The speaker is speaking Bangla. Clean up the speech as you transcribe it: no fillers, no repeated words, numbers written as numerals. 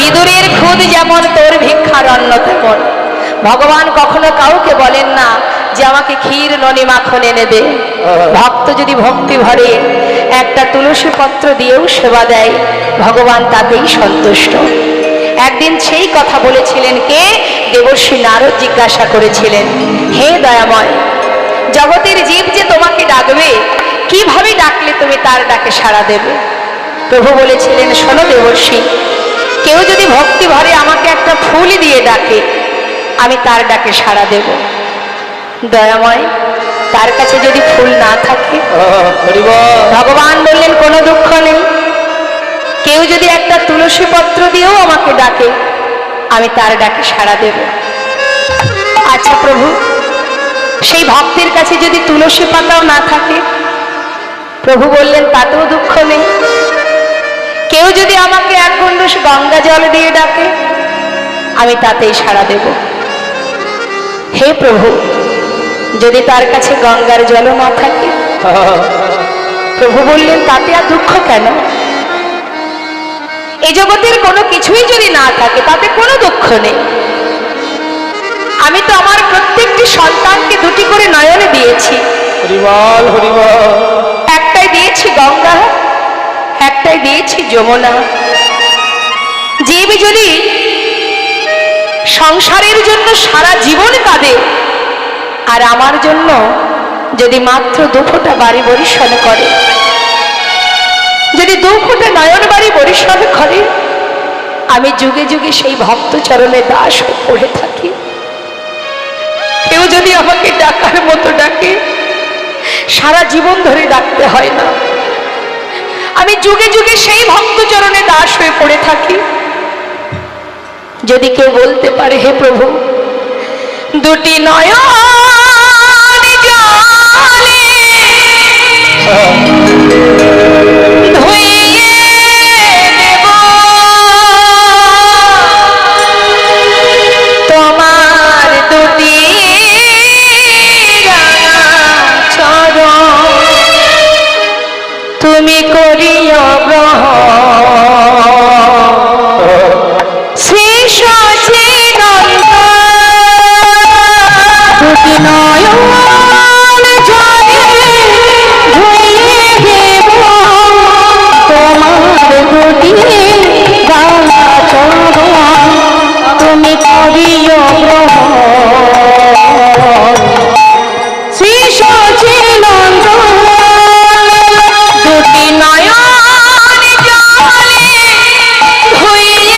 ইঁদুরের খুদ যেমন তোর ভিক্ষার অন্ন তেমন। ভগবান কখনো কাউকে বলেন না যে আমাকে ক্ষীর ননি মাখন এনে দে। ভক্ত যদি ভক্তি ভরে একটা তুলসী পত্র দিয়েও সেবা দেয়, ভগবান তাতেই সন্তুষ্ট। একদিন সেই কথা বলেছিলেন কে? দেবর্ষি নারদ জিজ্ঞাসা করেছিলেন, হে দয়াময়, জগতের জীব যে তোমাকে ডাকবে, কিভাবে ডাকলে তুমি তার ডাকে সাড়া দেবে? প্রভু বলেছিলেন, শোনো দেবর্ষি, কেউ যদি ভক্তি ভরে আমাকে একটা ফুল দিয়ে ডাকে, আমি তার ডাকে সাড়া দেব। দয়াময়, তার কাছে যদি ফুল না থাকে? ভগবান বললেন, কোনো দুঃখ নেই, কেউ যদি একটা তুলসী পত্র দিয়েও আমাকে ডাকে, আমি তার ডাকে সাড়া দেব। আচ্ছা প্রভু, সেই ভক্তের কাছে যদি তুলসী পাতাও না থাকে? প্রভু বললেন, তাতেও দুঃখ নেই, কেউ যদি আমাকে এক গণ্ডূষ গঙ্গা জল দিয়ে ডাকে, আমি তাতেই সাড়া দেব। হে প্রভু, যদি তার কাছে গঙ্গার জলও না থাকে? প্রভু বললেন, তাতে আর দুঃখ কেন? এই জগতের কোনো কিছুই যদি না থাকে, তাতে কোনো দুঃখ নেই। আমি তো আমার প্রত্যেকটি সন্তানকে দুটি করে নয়নে দিয়েছি। হরিবল হরিবল। একটাই দিয়েছি গঙ্গা, একটাই দিয়েছি যমুনা। জীব যদি সংসারের জন্য সারা জীবন কাঁদে, আর আমার জন্য যদি মাত্র দুফোঁটা বাড়ি বরিশাল করে, যদি দুফোঁটা নয়ন বাড়ি বরিশাল করে, আমি যুগে যুগে সেই ভক্ত চরণে দাস হয়ে পড়ে থাকি। কেউ যদি আমাকে ডাকার মতো ডাকে, সারা জীবন ধরে ডাকতে হয় না, আমি যুগে যুগে সেই ভক্ত চরণে দাস হয়ে পড়ে থাকি। যদি কেউ বলতে পারে, হে প্রভু, দুটি নয়ন জলে